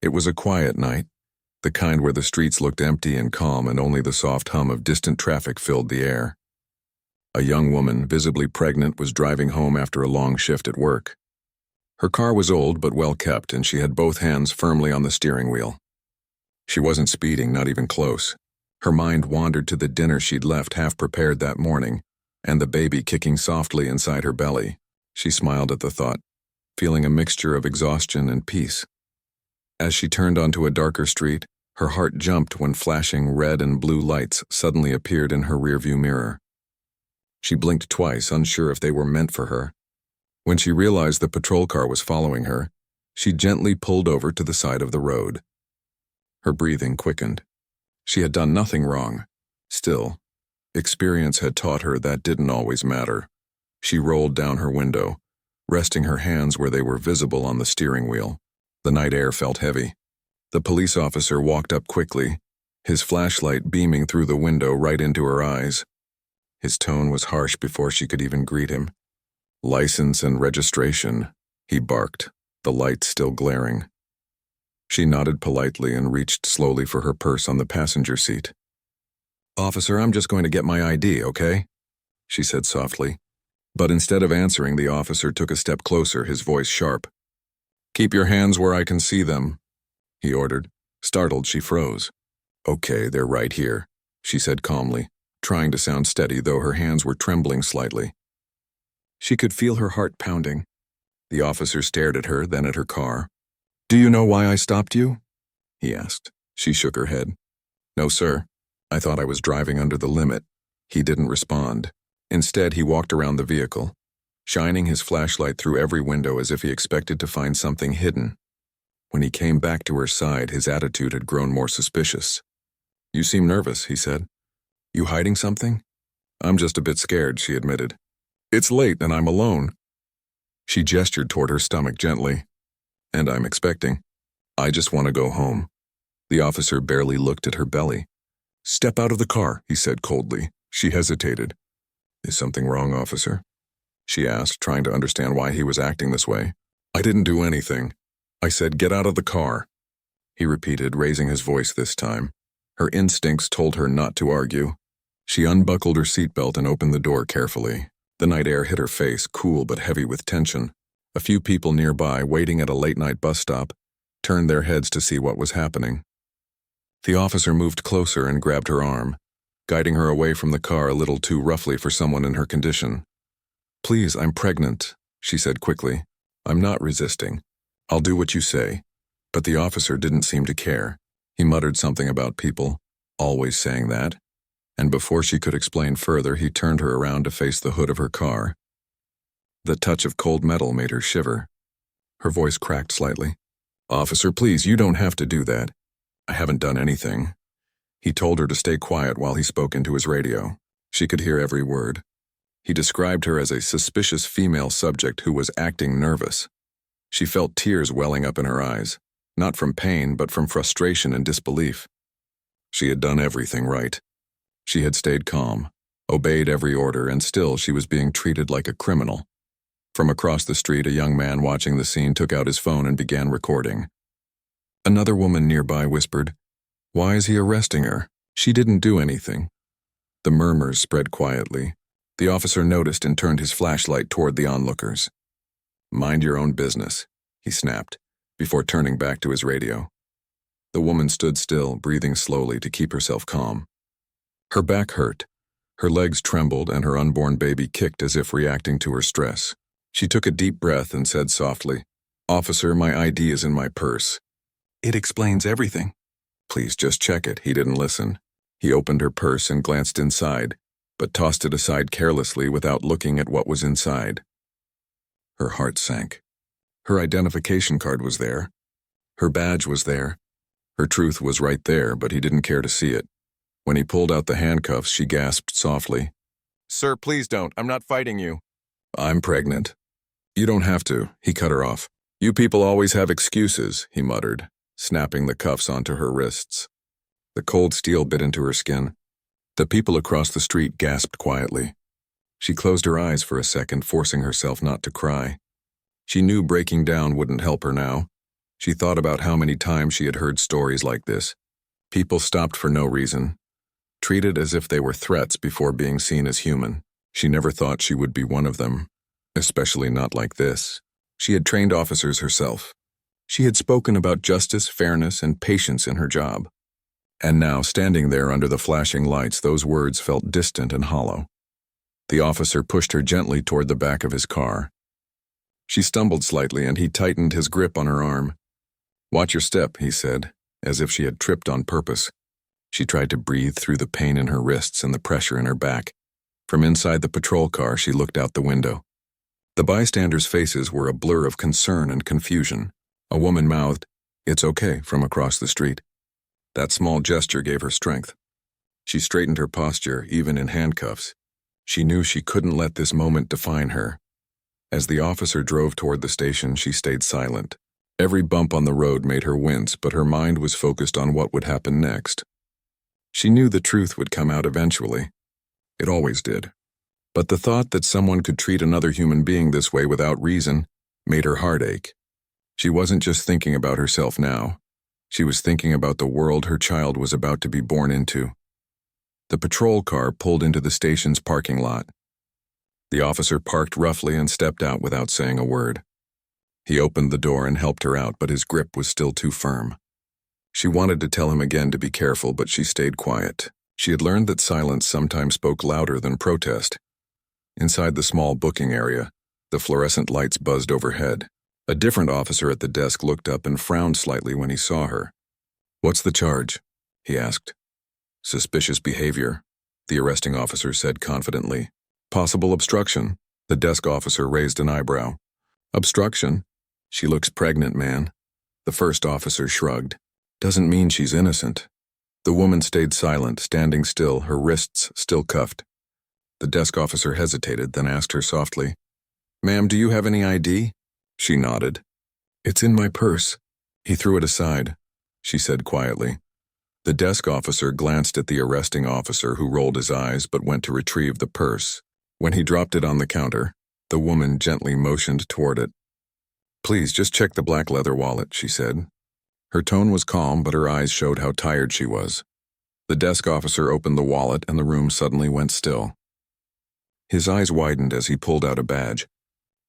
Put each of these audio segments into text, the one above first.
It was a quiet night, the kind where the streets looked empty and calm and only the soft hum of distant traffic filled the air. A young woman, visibly pregnant, was driving home after a long shift at work. Her car was old but well kept, and she had both hands firmly on the steering wheel. She wasn't speeding, not even close. Her mind wandered to the dinner she'd left half prepared that morning, and the baby kicking softly inside her belly. She smiled at the thought, feeling a mixture of exhaustion and peace. As she turned onto a darker street, her heart jumped when flashing red and blue lights suddenly appeared in her rearview mirror. She blinked twice, unsure if they were meant for her. When she realized the patrol car was following her, she gently pulled over to the side of the road. Her breathing quickened. She had done nothing wrong. Still, experience had taught her that didn't always matter. She rolled down her window, resting her hands where they were visible on the steering wheel. The night air felt heavy. The police officer walked up quickly, his flashlight beaming through the window right into her eyes. His tone was harsh before she could even greet him. "License and registration," he barked, the light still glaring. She nodded politely and reached slowly for her purse on the passenger seat. "Officer, I'm just going to get my ID, okay?" she said softly. But instead of answering, the officer took a step closer, his voice sharp. "Keep your hands where I can see them," he ordered. Startled, she froze. "Okay, they're right here," she said calmly, trying to sound steady, though her hands were trembling slightly. She could feel her heart pounding. The officer stared at her, then at her car. "Do you know why I stopped you?" he asked. She shook her head. "No, sir. I thought I was driving under the limit." He didn't respond. Instead, he walked around the vehicle, shining his flashlight through every window as if he expected to find something hidden. When he came back to her side, his attitude had grown more suspicious. "You seem nervous," he said. "You hiding something?" "I'm just a bit scared," she admitted. "It's late and I'm alone." She gestured toward her stomach gently. "And I'm expecting. I just want to go home." The officer barely looked at her belly. "Step out of the car," he said coldly. She hesitated. "Is something wrong, officer?" she asked, trying to understand why he was acting this way. "I didn't do anything. I said get out of the car," he repeated, raising his voice this time. Her instincts told her not to argue. She unbuckled her seatbelt and opened the door carefully. The night air hit her face, cool but heavy with tension. A few people nearby, waiting at a late-night bus stop, turned their heads to see what was happening. The officer moved closer and grabbed her arm, guiding her away from the car a little too roughly for someone in her condition. "Please, I'm pregnant," she said quickly. "I'm not resisting. I'll do what you say." But the officer didn't seem to care. He muttered something about people, always saying that. And before she could explain further, he turned her around to face the hood of her car. The touch of cold metal made her shiver. Her voice cracked slightly. "Officer, please, you don't have to do that. I haven't done anything." He told her to stay quiet while he spoke into his radio. She could hear every word. He described her as a suspicious female subject who was acting nervous. She felt tears welling up in her eyes, not from pain but from frustration and disbelief. She had done everything right. She had stayed calm, obeyed every order, and still she was being treated like a criminal. From across the street, a young man watching the scene took out his phone and began recording. Another woman nearby whispered, "Why is he arresting her? She didn't do anything." The murmurs spread quietly. The officer noticed and turned his flashlight toward the onlookers. "Mind your own business," he snapped, before turning back to his radio. The woman stood still, breathing slowly to keep herself calm. Her back hurt, her legs trembled, and her unborn baby kicked as if reacting to her stress. She took a deep breath and said softly, "Officer, my ID is in my purse." "It explains everything." "Please just check it." He didn't listen. He opened her purse and glanced inside, but tossed it aside carelessly without looking at what was inside. Her heart sank. Her identification card was there. Her badge was there. Her truth was right there, but he didn't care to see it. When he pulled out the handcuffs, she gasped softly, "Sir, please don't. I'm not fighting you." "I'm pregnant." "You don't have to," he cut her off. "You people always have excuses," he muttered, snapping the cuffs onto her wrists. The cold steel bit into her skin. The people across the street gasped quietly. She closed her eyes for a second, forcing herself not to cry. She knew breaking down wouldn't help her now. She thought about how many times she had heard stories like this. People stopped for no reason, treated as if they were threats before being seen as human. She never thought she would be one of them, especially not like this. She had trained officers herself. She had spoken about justice, fairness, and patience in her job. And now, standing there under the flashing lights, those words felt distant and hollow. The officer pushed her gently toward the back of his car. She stumbled slightly, and he tightened his grip on her arm. "Watch your step," he said, as if she had tripped on purpose. She tried to breathe through the pain in her wrists and the pressure in her back. From inside the patrol car, she looked out the window. The bystanders' faces were a blur of concern and confusion. A woman mouthed, "It's okay," from across the street. That small gesture gave her strength. She straightened her posture, even in handcuffs. She knew she couldn't let this moment define her. As the officer drove toward the station, she stayed silent. Every bump on the road made her wince, but her mind was focused on what would happen next. She knew the truth would come out eventually. It always did. But the thought that someone could treat another human being this way without reason made her heart ache. She wasn't just thinking about herself now. She was thinking about the world her child was about to be born into. The patrol car pulled into the station's parking lot. The officer parked roughly and stepped out without saying a word. He opened the door and helped her out, but his grip was still too firm. She wanted to tell him again to be careful, but she stayed quiet. She had learned that silence sometimes spoke louder than protest. Inside the small booking area, the fluorescent lights buzzed overhead. A different officer at the desk looked up and frowned slightly when he saw her. "What's the charge?" he asked. "Suspicious behavior," the arresting officer said confidently. "Possible obstruction." The desk officer raised an eyebrow. "Obstruction? She looks pregnant, man." The first officer shrugged. "Doesn't mean she's innocent." The woman stayed silent, standing still, her wrists still cuffed. The desk officer hesitated, then asked her softly, "Ma'am, do you have any ID?" She nodded. "It's in my purse." He threw it aside, she said quietly. The desk officer glanced at the arresting officer, who rolled his eyes but went to retrieve the purse. When he dropped it on the counter, the woman gently motioned toward it. "Please, just check the black leather wallet," she said. Her tone was calm, but her eyes showed how tired she was. The desk officer opened the wallet, and the room suddenly went still. His eyes widened as he pulled out a badge.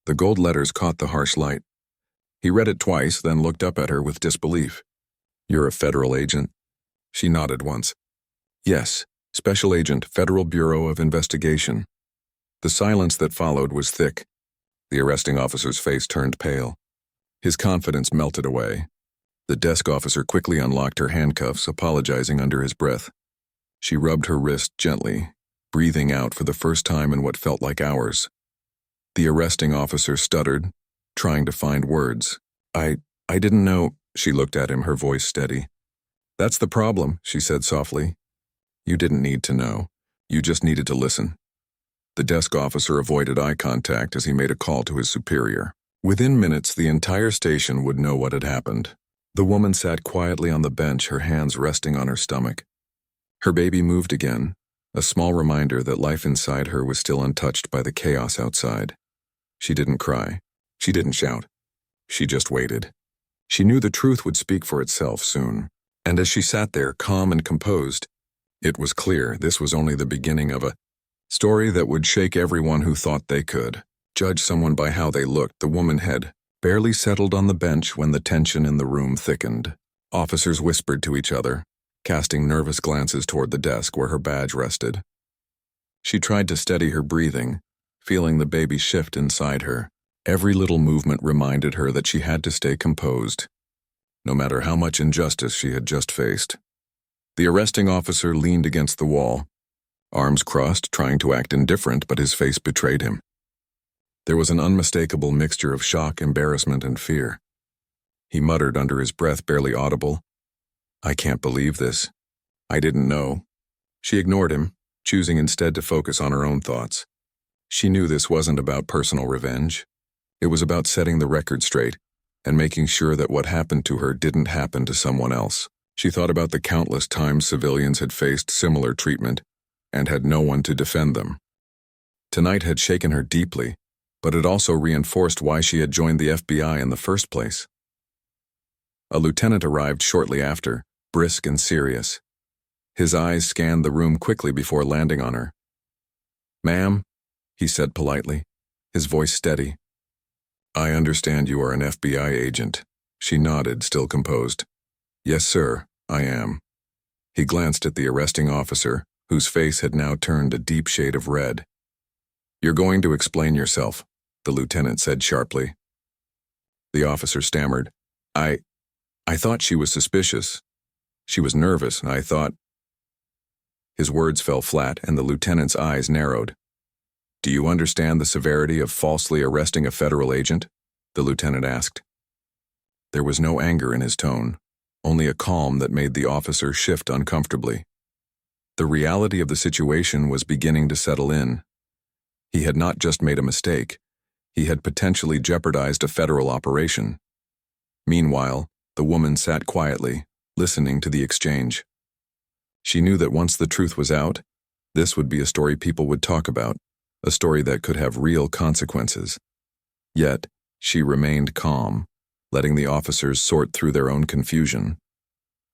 The gold letters caught the harsh light. He read it twice, then looked up at her with disbelief. "You're a federal agent?" She nodded once. "Yes, Special Agent, Federal Bureau of Investigation." The silence that followed was thick. The arresting officer's face turned pale. His confidence melted away. The desk officer quickly unlocked her handcuffs, apologizing under his breath. She rubbed her wrist gently, breathing out for the first time in what felt like hours. The arresting officer stuttered, trying to find words. I didn't know." She looked at him, her voice steady. "That's the problem," she said softly. "You didn't need to know. You just needed to listen." The desk officer avoided eye contact as he made a call to his superior. Within minutes, the entire station would know what had happened. The woman sat quietly on the bench, her hands resting on her stomach. Her baby moved again, a small reminder that life inside her was still untouched by the chaos outside. She didn't cry. She didn't shout. She just waited. She knew the truth would speak for itself soon. And as she sat there, calm and composed, it was clear this was only the beginning of a story that would shake everyone who thought they could judge someone by how they looked. The woman had barely settled on the bench when the tension in the room thickened. Officers whispered to each other, casting nervous glances toward the desk where her badge rested. She tried to steady her breathing, feeling the baby shift inside her. Every little movement reminded her that she had to stay composed, no matter how much injustice she had just faced. The arresting officer leaned against the wall, arms crossed, trying to act indifferent, but his face betrayed him. There was an unmistakable mixture of shock, embarrassment, and fear. He muttered under his breath, barely audible, "I can't believe this. I didn't know." She ignored him, choosing instead to focus on her own thoughts. She knew this wasn't about personal revenge. It was about setting the record straight and making sure that what happened to her didn't happen to someone else. She thought about the countless times civilians had faced similar treatment and had no one to defend them. Tonight had shaken her deeply, but it also reinforced why she had joined the FBI in the first place. A lieutenant arrived shortly after, brisk and serious. His eyes scanned the room quickly before landing on her. "Ma'am," he said politely, his voice steady. "I understand you are an FBI agent." She nodded, still composed. "Yes, sir, I am." He glanced at the arresting officer, whose face had now turned a deep shade of red. "You're going to explain yourself," the lieutenant said sharply. The officer stammered. I thought she was suspicious. She was nervous, and I thought—" His words fell flat, and the lieutenant's eyes narrowed. "Do you understand the severity of falsely arresting a federal agent?" the lieutenant asked. There was no anger in his tone, only a calm that made the officer shift uncomfortably. The reality of the situation was beginning to settle in. He had not just made a mistake, he had potentially jeopardized a federal operation. Meanwhile, the woman sat quietly, listening to the exchange. She knew that once the truth was out, this would be a story people would talk about, a story that could have real consequences. Yet, she remained calm, letting the officers sort through their own confusion.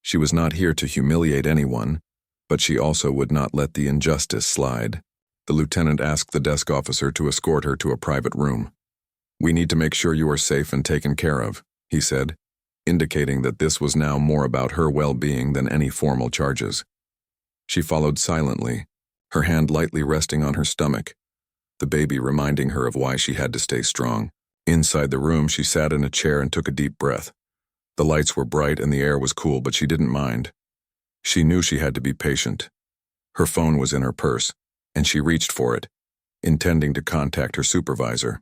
She was not here to humiliate anyone, but she also would not let the injustice slide. The lieutenant asked the desk officer to escort her to a private room. "We need to make sure you are safe and taken care of," he said, indicating that this was now more about her well-being than any formal charges. She followed silently, her hand lightly resting on her stomach, the baby reminding her of why she had to stay strong. Inside the room, she sat in a chair and took a deep breath. The lights were bright and the air was cool, but she didn't mind. She knew she had to be patient. Her phone was in her purse, and she reached for it, intending to contact her supervisor.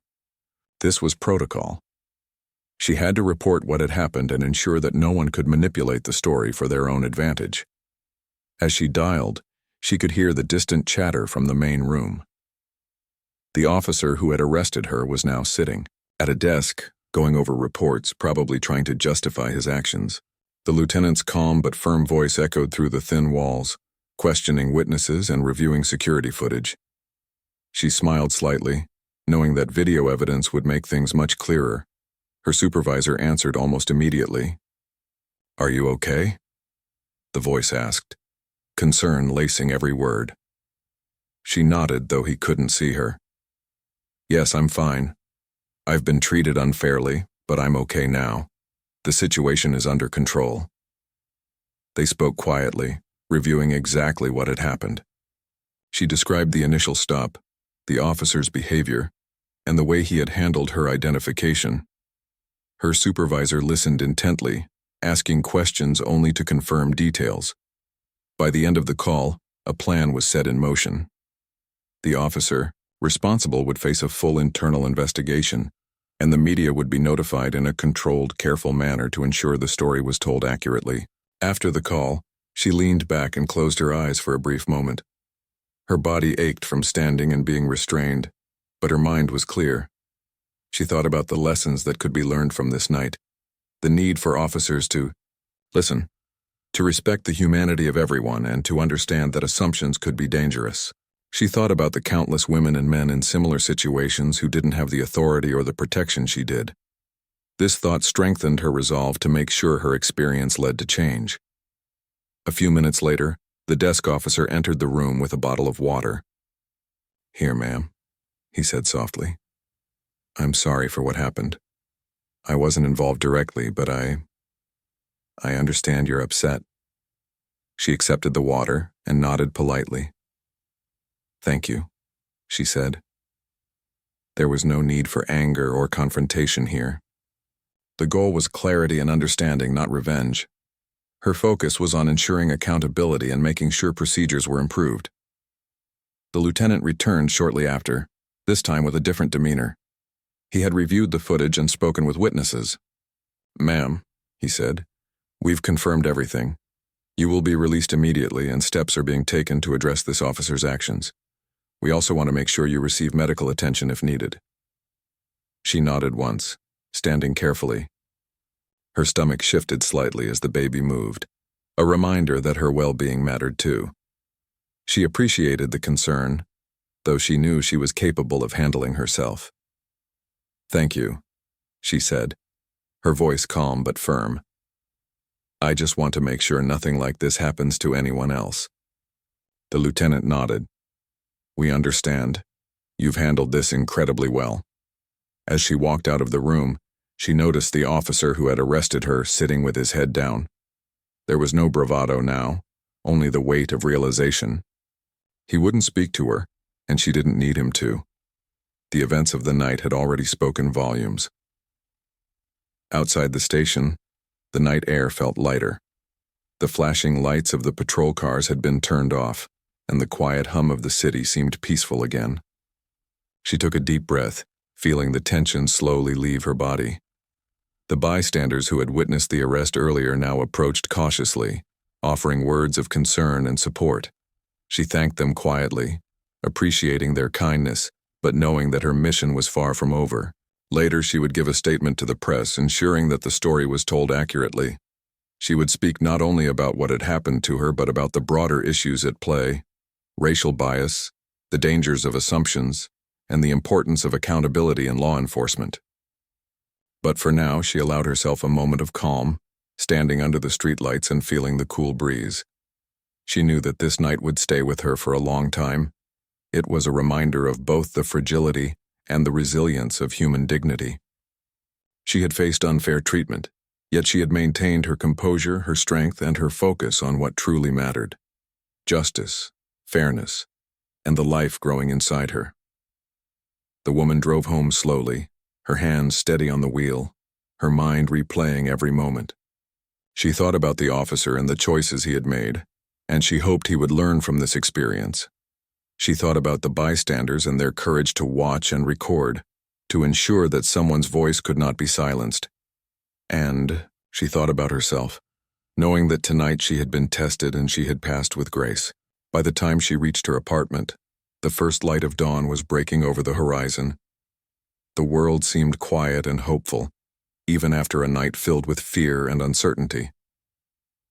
This was protocol. She had to report what had happened and ensure that no one could manipulate the story for their own advantage. As she dialed, she could hear the distant chatter from the main room. The officer who had arrested her was now sitting at a desk, going over reports, probably trying to justify his actions. The lieutenant's calm but firm voice echoed through the thin walls, questioning witnesses and reviewing security footage. She smiled slightly, knowing that video evidence would make things much clearer. Her supervisor answered almost immediately. "Are you okay?" the voice asked, concern lacing every word. She nodded, though he couldn't see her. "Yes, I'm fine. I've been treated unfairly, but I'm okay now. The situation is under control." They spoke quietly, reviewing exactly what had happened. She described the initial stop, the officer's behavior, and the way he had handled her identification. Her supervisor listened intently, asking questions only to confirm details. By the end of the call, a plan was set in motion. The officer responsible would face a full internal investigation, and the media would be notified in a controlled, careful manner to ensure the story was told accurately. After the call, she leaned back and closed her eyes for a brief moment. Her body ached from standing and being restrained, but her mind was clear. She thought about the lessons that could be learned from this night, the need for officers to listen, to respect the humanity of everyone, and to understand that assumptions could be dangerous. She thought about the countless women and men in similar situations who didn't have the authority or the protection she did. This thought strengthened her resolve to make sure her experience led to change. A few minutes later, the desk officer entered the room with a bottle of water. "Here, ma'am," he said softly. "I'm sorry for what happened. I wasn't involved directly, but I understand you're upset." She accepted the water and nodded politely. "Thank you," she said. There was no need for anger or confrontation here. The goal was clarity and understanding, not revenge. Her focus was on ensuring accountability and making sure procedures were improved. The lieutenant returned shortly after, this time with a different demeanor. He had reviewed the footage and spoken with witnesses. "Ma'am," he said, "we've confirmed everything. You will be released immediately, and steps are being taken to address this officer's actions. We also want to make sure you receive medical attention if needed." She nodded once, standing carefully. Her stomach shifted slightly as the baby moved, a reminder that her well-being mattered too. She appreciated the concern, though she knew she was capable of handling herself. "Thank you," she said, her voice calm but firm. I just want to make sure nothing like this happens to anyone else." The lieutenant nodded. "We understand. You've handled this incredibly well." As she walked out of the room, she noticed the officer who had arrested her sitting with his head down. There was no bravado now, only the weight of realization. He wouldn't speak to her, and she didn't need him to. The events of the night had already spoken volumes. Outside the station, the night air felt lighter. The flashing lights of the patrol cars had been turned off, and the quiet hum of the city seemed peaceful again. She took a deep breath, feeling the tension slowly leave her body. The bystanders who had witnessed the arrest earlier now approached cautiously, offering words of concern and support. She thanked them quietly, appreciating their kindness, but knowing that her mission was far from over. Later, she would give a statement to the press, ensuring that the story was told accurately. She would speak not only about what had happened to her, but about the broader issues at play: racial bias, the dangers of assumptions, and the importance of accountability in law enforcement. But for now, she allowed herself a moment of calm, standing under the streetlights and feeling the cool breeze. She knew that this night would stay with her for a long time. It was a reminder of both the fragility and the resilience of human dignity. She had faced unfair treatment, yet she had maintained her composure, her strength, and her focus on what truly mattered: justice, fairness, and the life growing inside her. The woman drove home slowly, her hands steady on the wheel, her mind replaying every moment. She thought about the officer and the choices he had made, and she hoped he would learn from this experience. She thought about the bystanders and their courage to watch and record, to ensure that someone's voice could not be silenced. And she thought about herself, knowing that tonight she had been tested and she had passed with grace. By the time she reached her apartment, the first light of dawn was breaking over the horizon. The world seemed quiet and hopeful, even after a night filled with fear and uncertainty.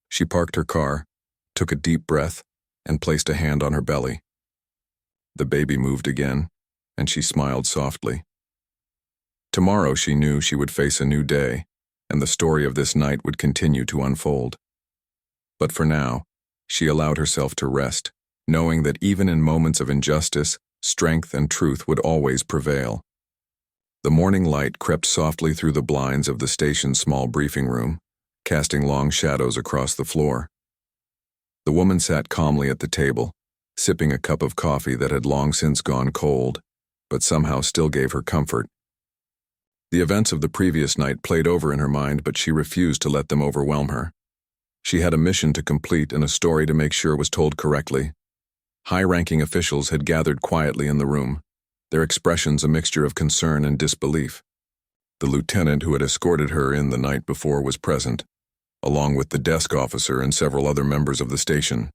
She parked her car, took a deep breath, and placed a hand on her belly. The baby moved again, and she smiled softly. Tomorrow, she knew she would face a new day, and the story of this night would continue to unfold. But for now, she allowed herself to rest, knowing that even in moments of injustice, strength and truth would always prevail. The morning light crept softly through the blinds of the station's small briefing room, casting long shadows across the floor. The woman sat calmly at the table, sipping a cup of coffee that had long since gone cold, but somehow still gave her comfort. The events of the previous night played over in her mind, but she refused to let them overwhelm her. She had a mission to complete and a story to make sure was told correctly. High-ranking officials had gathered quietly in the room, their expressions a mixture of concern and disbelief. The lieutenant who had escorted her in the night before was present, along with the desk officer and several other members of the station.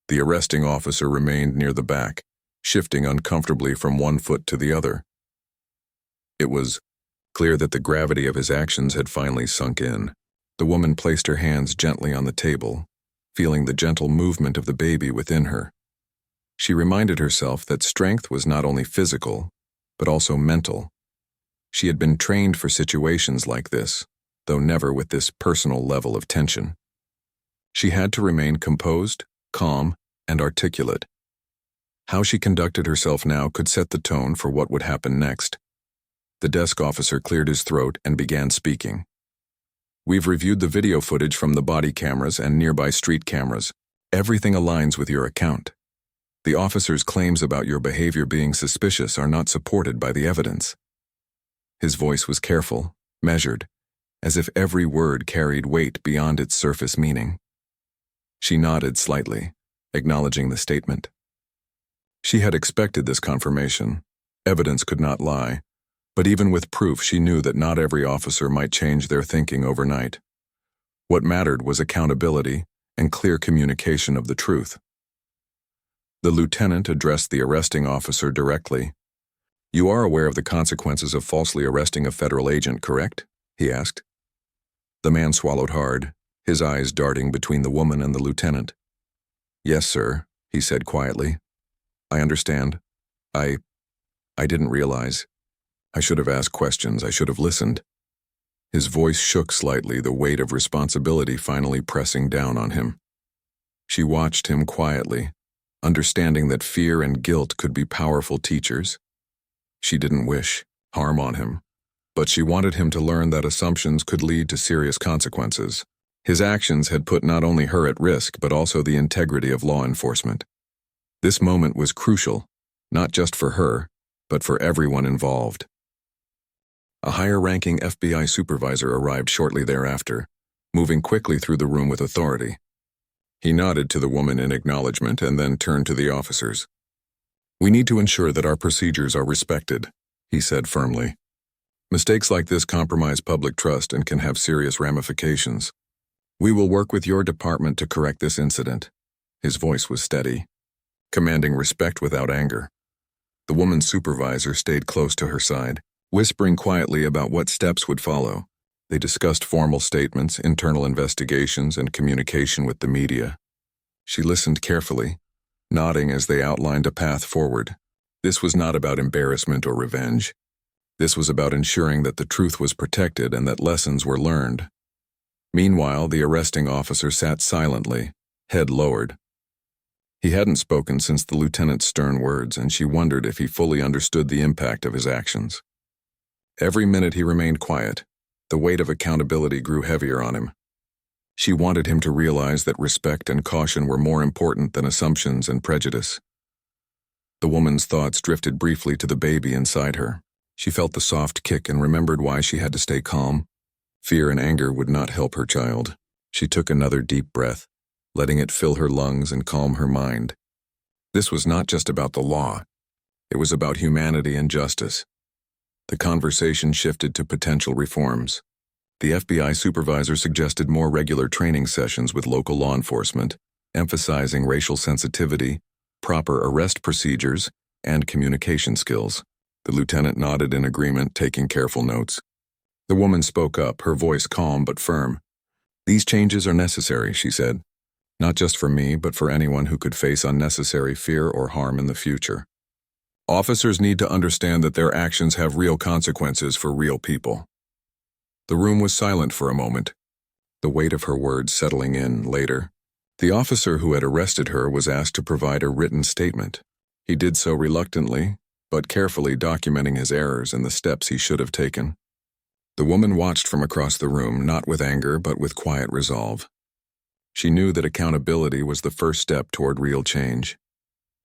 The arresting officer remained near the back, shifting uncomfortably from one foot to the other. It was clear that the gravity of his actions had finally sunk in. The woman placed her hands gently on the table, feeling the gentle movement of the baby within her. She reminded herself that strength was not only physical, but also mental. She had been trained for situations like this, though never with this personal level of tension. She had to remain composed, calm, and articulate. How she conducted herself now could set the tone for what would happen next. The desk officer cleared his throat and began speaking. "We've reviewed the video footage from the body cameras and nearby street cameras. Everything aligns with your account. The officer's claims about your behavior being suspicious are not supported by the evidence." His voice was careful, measured, as if every word carried weight beyond its surface meaning. She nodded slightly, acknowledging the statement. She had expected this confirmation. Evidence could not lie, but even with proof, she knew that not every officer might change their thinking overnight. What mattered was accountability and clear communication of the truth. The lieutenant addressed the arresting officer directly. "You are aware of the consequences of falsely arresting a federal agent, correct?" he asked. The man swallowed hard, his eyes darting between the woman and the lieutenant. "Yes, sir," he said quietly. "I understand. I didn't realize. I should have asked questions. I should have listened." His voice shook slightly, the weight of responsibility finally pressing down on him. She watched him quietly, understanding that fear and guilt could be powerful teachers. She didn't wish harm on him, but she wanted him to learn that assumptions could lead to serious consequences. His actions had put not only her at risk, but also the integrity of law enforcement. This moment was crucial, not just for her, but for everyone involved. A higher-ranking FBI supervisor arrived shortly thereafter, moving quickly through the room with authority. He nodded to the woman in acknowledgement and then turned to the officers. "We need to ensure that our procedures are respected," he said firmly. "Mistakes like this compromise public trust and can have serious ramifications. We will work with your department to correct this incident." His voice was steady, commanding respect without anger. The woman's supervisor stayed close to her side, whispering quietly about what steps would follow. They discussed formal statements, internal investigations, and communication with the media. She listened carefully, nodding as they outlined a path forward. This was not about embarrassment or revenge. This was about ensuring that the truth was protected and that lessons were learned. Meanwhile, the arresting officer sat silently, head lowered. He hadn't spoken since the lieutenant's stern words, and she wondered if he fully understood the impact of his actions. Every minute he remained quiet, the weight of accountability grew heavier on him. She wanted him to realize that respect and caution were more important than assumptions and prejudice. The woman's thoughts drifted briefly to the baby inside her. She felt the soft kick and remembered why she had to stay calm. Fear and anger would not help her child. She took another deep breath, letting it fill her lungs and calm her mind. This was not just about the law. It was about humanity and justice. The conversation shifted to potential reforms. The FBI supervisor suggested more regular training sessions with local law enforcement, emphasizing racial sensitivity, proper arrest procedures, and communication skills. The lieutenant nodded in agreement, taking careful notes. The woman spoke up, her voice calm but firm. "These changes are necessary," she said. "Not just for me, but for anyone who could face unnecessary fear or harm in the future. Officers need to understand that their actions have real consequences for real people." The room was silent for a moment, the weight of her words settling in later. The officer who had arrested her was asked to provide a written statement. He did so reluctantly, but carefully documenting his errors and the steps he should have taken. The woman watched from across the room, not with anger, but with quiet resolve. She knew that accountability was the first step toward real change.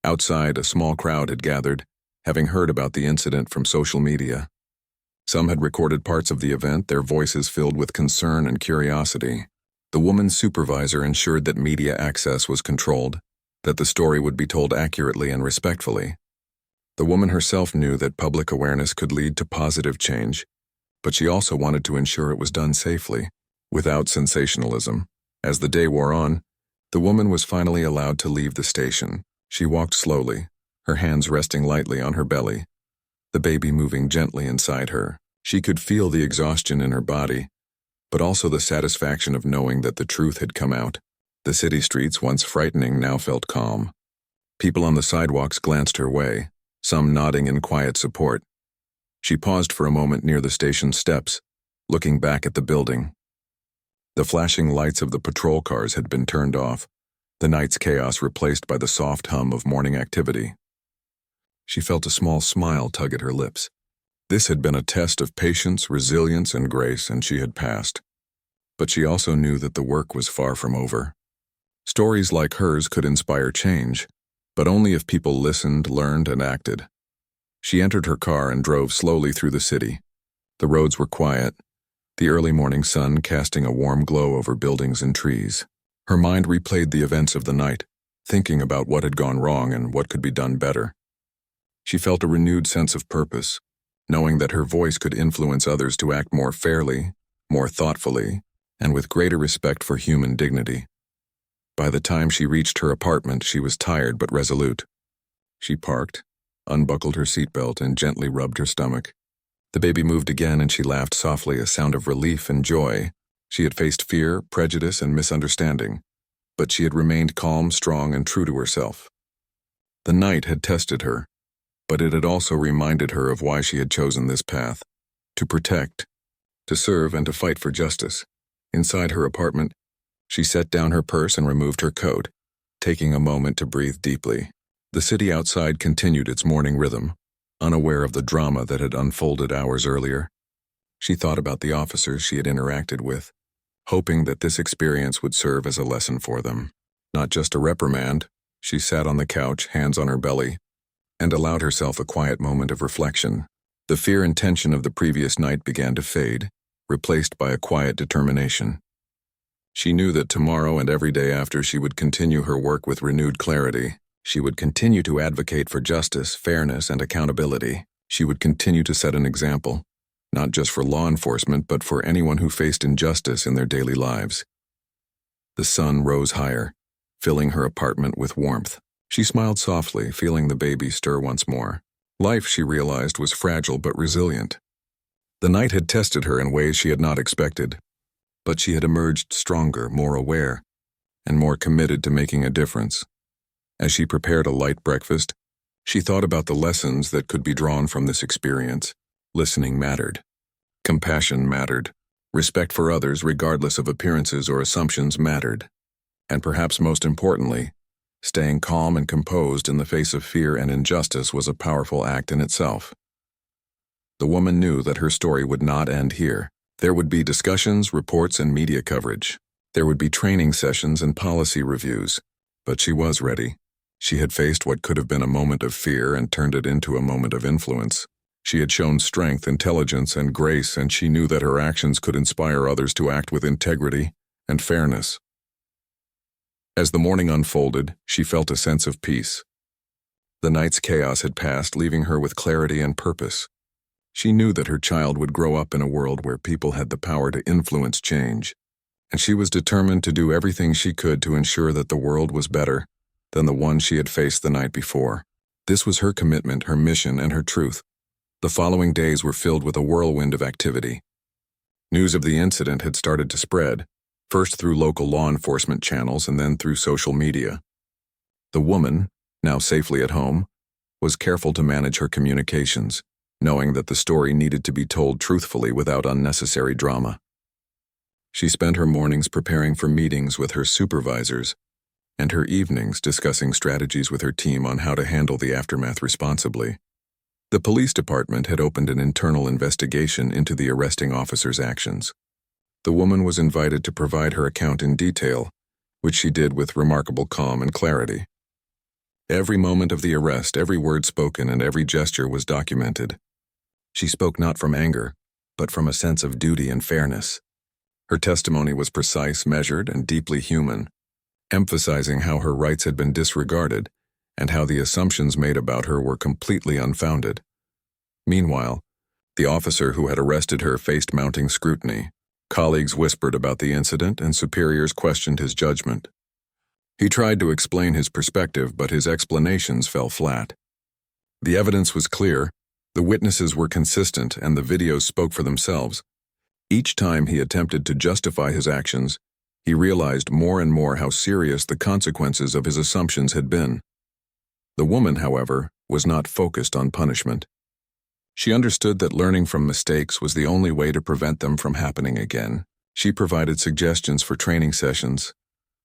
Outside, a small crowd had gathered, having heard about the incident from social media. Some had recorded parts of the event, their voices filled with concern and curiosity. The woman's supervisor ensured that media access was controlled, that the story would be told accurately and respectfully. The woman herself knew that public awareness could lead to positive change, but she also wanted to ensure it was done safely, without sensationalism. As the day wore on, the woman was finally allowed to leave the station. She walked slowly, her hands resting lightly on her belly, the baby moving gently inside her. She could feel the exhaustion in her body, but also the satisfaction of knowing that the truth had come out. The city streets, once frightening, now felt calm. People on the sidewalks glanced her way, some nodding in quiet support. She paused for a moment near the station steps, looking back at the building. The flashing lights of the patrol cars had been turned off, the night's chaos replaced by the soft hum of morning activity. She felt a small smile tug at her lips. This had been a test of patience, resilience, and grace, and she had passed. But she also knew that the work was far from over. Stories like hers could inspire change, but only if people listened, learned, and acted. She entered her car and drove slowly through the city. The roads were quiet, the early morning sun casting a warm glow over buildings and trees. Her mind replayed the events of the night, thinking about what had gone wrong and what could be done better. She felt a renewed sense of purpose, knowing that her voice could influence others to act more fairly, more thoughtfully, and with greater respect for human dignity. By the time she reached her apartment, she was tired but resolute. She parked, unbuckled her seatbelt, and gently rubbed her stomach. The baby moved again and she laughed softly, a sound of relief and joy. She had faced fear, prejudice, and misunderstanding, but she had remained calm, strong, and true to herself. The night had tested her, but it had also reminded her of why she had chosen this path: to protect, to serve and to fight for justice. Inside her apartment, she set down her purse and removed her coat, taking a moment to breathe deeply. The city outside continued its morning rhythm, unaware of the drama that had unfolded hours earlier. She thought about the officers she had interacted with, hoping that this experience would serve as a lesson for them. Not just a reprimand. She sat on the couch, hands on her belly, and allowed herself a quiet moment of reflection. The fear and tension of the previous night began to fade, replaced by a quiet determination. She knew that tomorrow and every day after she would continue her work with renewed clarity. She would continue to advocate for justice, fairness, and accountability. She would continue to set an example, not just for law enforcement, but for anyone who faced injustice in their daily lives. The sun rose higher, filling her apartment with warmth. She smiled softly, feeling the baby stir once more. Life, she realized, was fragile but resilient. The night had tested her in ways she had not expected, but she had emerged stronger, more aware, and more committed to making a difference. As she prepared a light breakfast, she thought about the lessons that could be drawn from this experience. Listening mattered. Compassion mattered. Respect for others, regardless of appearances or assumptions, mattered. And perhaps most importantly, staying calm and composed in the face of fear and injustice was a powerful act in itself. The woman knew that her story would not end here. There would be discussions, reports, and media coverage. There would be training sessions and policy reviews. But she was ready. She had faced what could have been a moment of fear and turned it into a moment of influence. She had shown strength, intelligence, and grace, and she knew that her actions could inspire others to act with integrity and fairness. As the morning unfolded, she felt a sense of peace. The night's chaos had passed, leaving her with clarity and purpose. She knew that her child would grow up in a world where people had the power to influence change, and she was determined to do everything she could to ensure that the world was better than the one she had faced the night before. This was her commitment, her mission, and her truth. The following days were filled with a whirlwind of activity. News of the incident had started to spread, first through local law enforcement channels and then through social media. The woman, now safely at home, was careful to manage her communications, knowing that the story needed to be told truthfully without unnecessary drama. She spent her mornings preparing for meetings with her supervisors and her evenings discussing strategies with her team on how to handle the aftermath responsibly. The police department had opened an internal investigation into the arresting officer's actions. The woman was invited to provide her account in detail, which she did with remarkable calm and clarity. Every moment of the arrest, every word spoken, and every gesture was documented. She spoke not from anger, but from a sense of duty and fairness. Her testimony was precise, measured, and deeply human, emphasizing how her rights had been disregarded and how the assumptions made about her were completely unfounded. Meanwhile, the officer who had arrested her faced mounting scrutiny. Colleagues whispered about the incident and superiors questioned his judgment. He tried to explain his perspective, but his explanations fell flat. The evidence was clear, the witnesses were consistent, and the videos spoke for themselves. Each time he attempted to justify his actions, he realized more and more how serious the consequences of his assumptions had been. The woman, however, was not focused on punishment. She understood that learning from mistakes was the only way to prevent them from happening again. She provided suggestions for training sessions,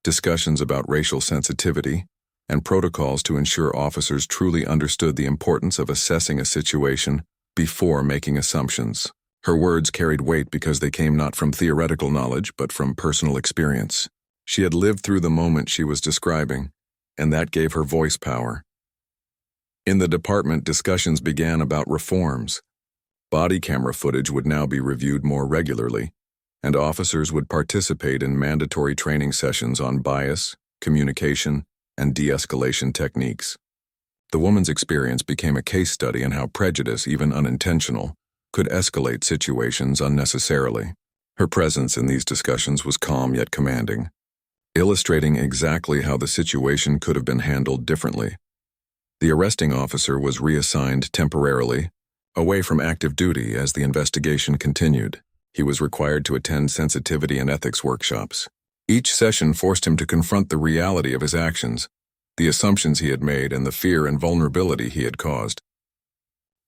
discussions about racial sensitivity, and protocols to ensure officers truly understood the importance of assessing a situation before making assumptions. Her words carried weight because they came not from theoretical knowledge but from personal experience. She had lived through the moment she was describing, and that gave her voice power. In the department, discussions began about reforms. Body camera footage would now be reviewed more regularly, and officers would participate in mandatory training sessions on bias, communication, and de-escalation techniques. The woman's experience became a case study in how prejudice, even unintentional, could escalate situations unnecessarily. Her presence in these discussions was calm yet commanding, illustrating exactly how the situation could have been handled differently. The arresting officer was reassigned temporarily, away from active duty as the investigation continued. He was required to attend sensitivity and ethics workshops. Each session forced him to confront the reality of his actions, the assumptions he had made, and the fear and vulnerability he had caused.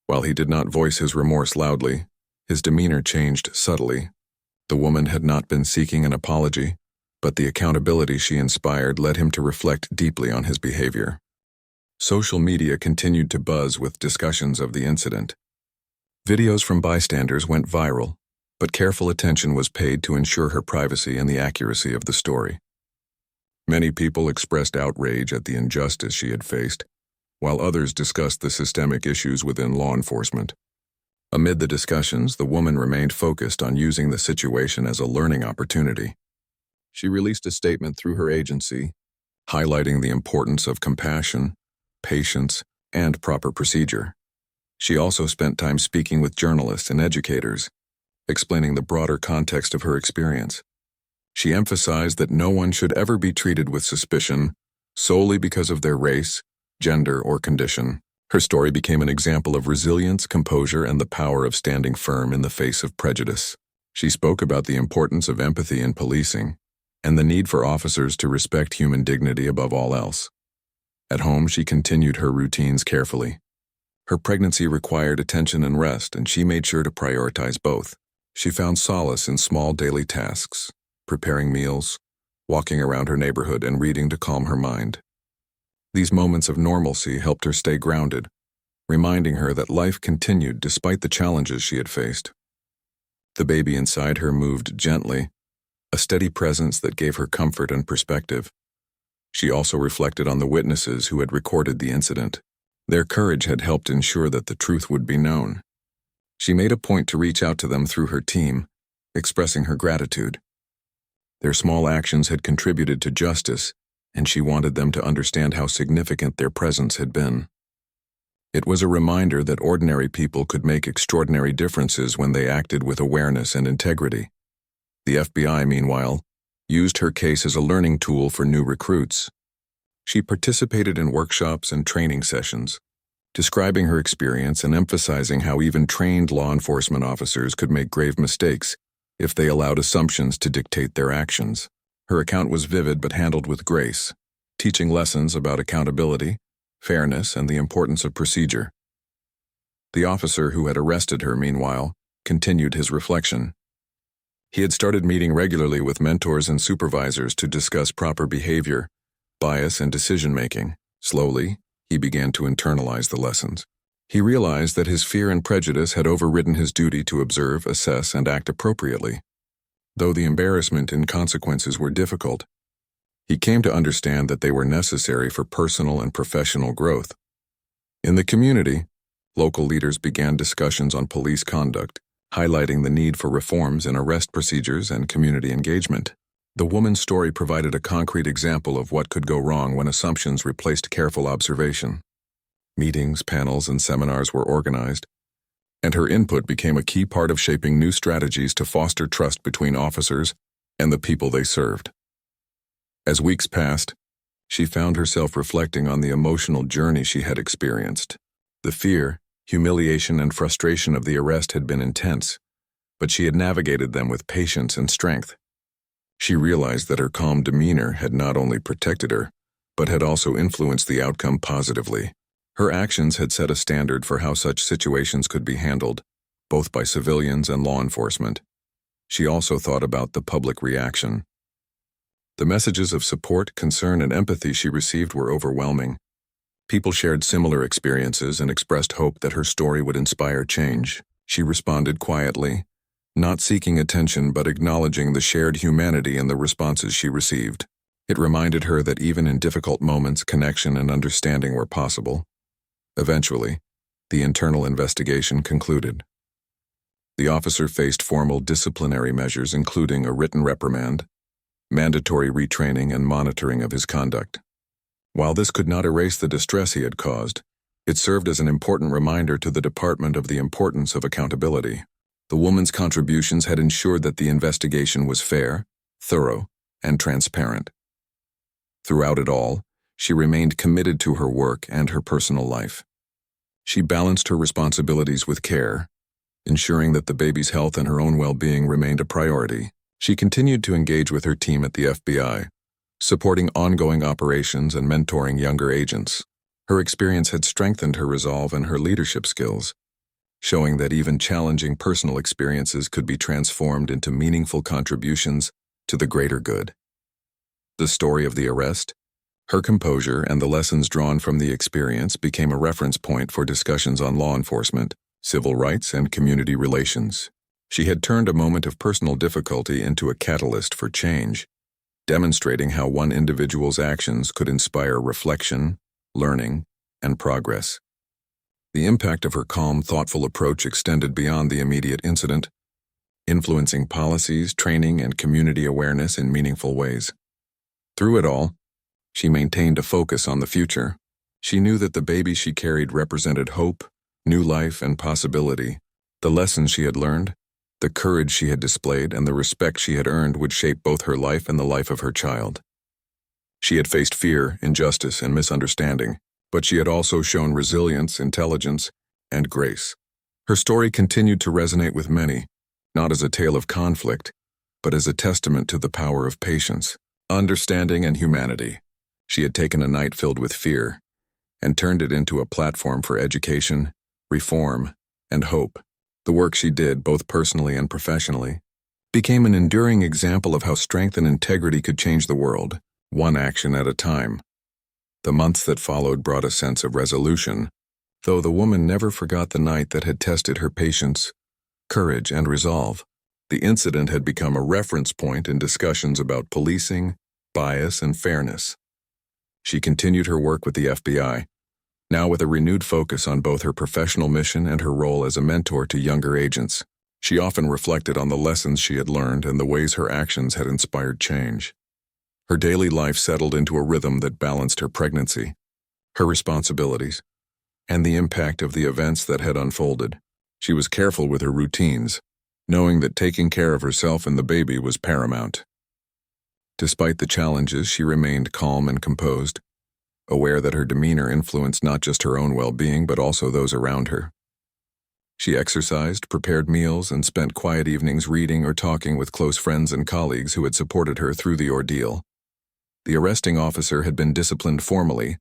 While he did not voice his remorse loudly, His demeanor changed subtly. The woman had not been seeking an apology, but the accountability she inspired led him to reflect deeply on his behavior. Social media continued to buzz with discussions of the incident. Videos from bystanders went viral, but careful attention was paid to ensure her privacy and the accuracy of the story. Many people expressed outrage at the injustice she had faced, while others discussed the systemic issues within law enforcement. Amid the discussions, the woman remained focused on using the situation as a learning opportunity. She released a statement through her agency, highlighting the importance of compassion, patience, and proper procedure. She also spent time speaking with journalists and educators, explaining the broader context of her experience. She emphasized that no one should ever be treated with suspicion solely because of their race, gender, or condition. Her story became an example of resilience, composure, and the power of standing firm in the face of prejudice. She spoke about the importance of empathy in policing and the need for officers to respect human dignity above all else. At home, she continued her routines carefully. Her pregnancy required attention and rest, and she made sure to prioritize both. She found solace in small daily tasks, preparing meals, walking around her neighborhood, and reading to calm her mind. These moments of normalcy helped her stay grounded, reminding her that life continued despite the challenges she had faced. The baby inside her moved gently, a steady presence that gave her comfort and perspective. She also reflected on the witnesses who had recorded the incident. Their courage had helped ensure that the truth would be known. She made a point to reach out to them through her team, expressing her gratitude. Their small actions had contributed to justice, and she wanted them to understand how significant their presence had been. It was a reminder that ordinary people could make extraordinary differences when they acted with awareness and integrity. The FBI, meanwhile, used her case as a learning tool for new recruits. She participated in workshops and training sessions, describing her experience and emphasizing how even trained law enforcement officers could make grave mistakes if they allowed assumptions to dictate their actions. Her account was vivid but handled with grace, teaching lessons about accountability, fairness, and the importance of procedure. The officer who had arrested her, meanwhile, continued his reflection. He had started meeting regularly with mentors and supervisors to discuss proper behavior, bias, and decision-making. Slowly, he began to internalize the lessons. He realized that his fear and prejudice had overridden his duty to observe, assess, and act appropriately. Though the embarrassment and consequences were difficult, he came to understand that they were necessary for personal and professional growth. In the community, local leaders began discussions on police conduct, highlighting the need for reforms in arrest procedures and community engagement. The woman's story provided a concrete example of what could go wrong when assumptions replaced careful observation. Meetings, panels, and seminars were organized, and her input became a key part of shaping new strategies to foster trust between officers and the people they served. As weeks passed, she found herself reflecting on the emotional journey she had experienced. The fear, humiliation, and frustration of the arrest had been intense, but she had navigated them with patience and strength. She realized that her calm demeanor had not only protected her, but had also influenced the outcome positively. Her actions had set a standard for how such situations could be handled, both by civilians and law enforcement. She also thought about the public reaction. The messages of support, concern, and empathy she received were overwhelming. People shared similar experiences and expressed hope that her story would inspire change. She responded quietly, not seeking attention but acknowledging the shared humanity in the responses she received. It reminded her that even in difficult moments, connection and understanding were possible. Eventually, the internal investigation concluded. The officer faced formal disciplinary measures, including a written reprimand, mandatory retraining, and monitoring of his conduct. While this could not erase the distress he had caused, it served as an important reminder to the department of the importance of accountability. The woman's contributions had ensured that the investigation was fair, thorough, and transparent. Throughout it all, she remained committed to her work and her personal life. She balanced her responsibilities with care, ensuring that the baby's health and her own well-being remained a priority. She continued to engage with her team at the FBI, supporting ongoing operations and mentoring younger agents. Her experience had strengthened her resolve and her leadership skills, showing that even challenging personal experiences could be transformed into meaningful contributions to the greater good. The story of the arrest, her composure, and the lessons drawn from the experience became a reference point for discussions on law enforcement, civil rights, and community relations. She had turned a moment of personal difficulty into a catalyst for change, demonstrating how one individual's actions could inspire reflection, learning, and progress. The impact of her calm, thoughtful approach extended beyond the immediate incident, influencing policies, training, and community awareness in meaningful ways. Through it all, she maintained a focus on the future. She knew that the baby she carried represented hope, new life, and possibility. The lessons she had learned, the courage she had displayed, and the respect she had earned would shape both her life and the life of her child. She had faced fear, injustice, and misunderstanding, but she had also shown resilience, intelligence, and grace. Her story continued to resonate with many, not as a tale of conflict, but as a testament to the power of patience, understanding, and humanity. She had taken a night filled with fear and turned it into a platform for education, reform, and hope. The work she did, both personally and professionally, became an enduring example of how strength and integrity could change the world, one action at a time. The months that followed brought a sense of resolution, though the woman never forgot the night that had tested her patience, courage, and resolve. The incident had become a reference point in discussions about policing, bias, and fairness. She continued her work with the FBI, now with a renewed focus on both her professional mission and her role as a mentor to younger agents. She often reflected on the lessons she had learned and the ways her actions had inspired change. Her daily life settled into a rhythm that balanced her pregnancy, her responsibilities, and the impact of the events that had unfolded. She was careful with her routines, knowing that taking care of herself and the baby was paramount. Despite the challenges, she remained calm and composed, aware that her demeanor influenced not just her own well-being but also those around her. She exercised, prepared meals, and spent quiet evenings reading or talking with close friends and colleagues who had supported her through the ordeal. The arresting officer had been disciplined formally,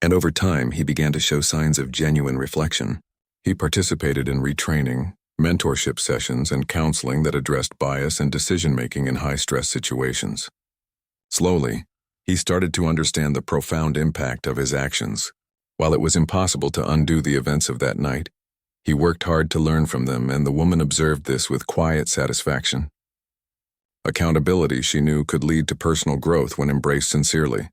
and over time he began to show signs of genuine reflection. He participated in retraining, mentorship sessions, and counseling that addressed bias and decision-making in high-stress situations. Slowly, he started to understand the profound impact of his actions. While it was impossible to undo the events of that night, he worked hard to learn from them, and the woman observed this with quiet satisfaction. Accountability, she knew, could lead to personal growth when embraced sincerely.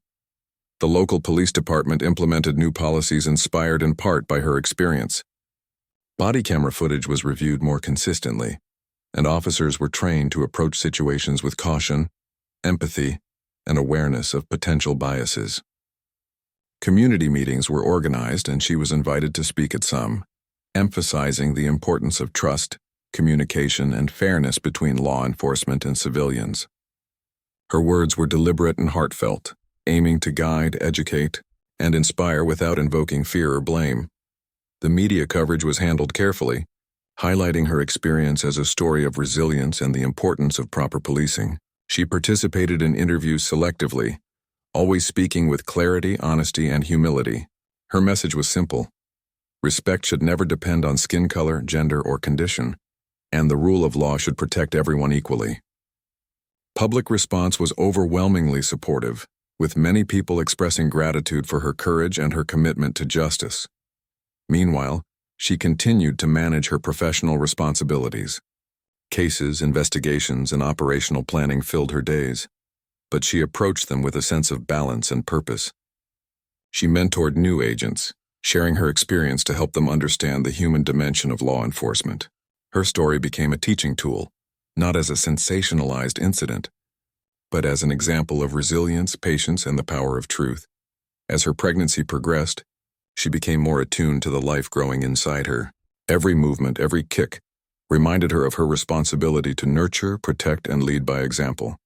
The local police department implemented new policies inspired in part by her experience. Body camera footage was reviewed more consistently, and officers were trained to approach situations with caution, empathy, and awareness of potential biases. Community meetings were organized, and she was invited to speak at some, emphasizing the importance of trust, communication, and fairness between law enforcement and civilians. Her words were deliberate and heartfelt, aiming to guide, educate, and inspire without invoking fear or blame. The media coverage was handled carefully, highlighting her experience as a story of resilience and the importance of proper policing. She participated in interviews selectively, always speaking with clarity, honesty, and humility. Her message was simple. Respect should never depend on skin color, gender, or condition, and the rule of law should protect everyone equally. Public response was overwhelmingly supportive, with many people expressing gratitude for her courage and her commitment to justice. Meanwhile, she continued to manage her professional responsibilities. Cases, investigations, and operational planning filled her days, but she approached them with a sense of balance and purpose. She mentored new agents, sharing her experience to help them understand the human dimension of law enforcement. Her story became a teaching tool, not as a sensationalized incident, but as an example of resilience, patience, and the power of truth. As her pregnancy progressed, she became more attuned to the life growing inside her. Every movement, every kick, reminded her of her responsibility to nurture, protect, and lead by example.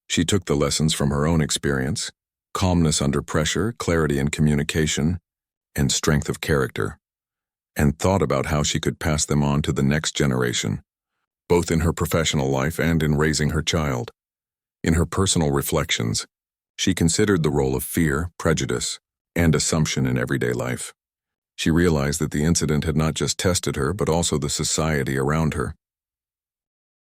She took the lessons from her own experience, calmness under pressure, clarity in communication, and strength of character, and thought about how she could pass them on to the next generation, both in her professional life and in raising her child. In her personal reflections, she considered the role of fear, prejudice, and assumption in everyday life. She realized that the incident had not just tested her, but also the society around her.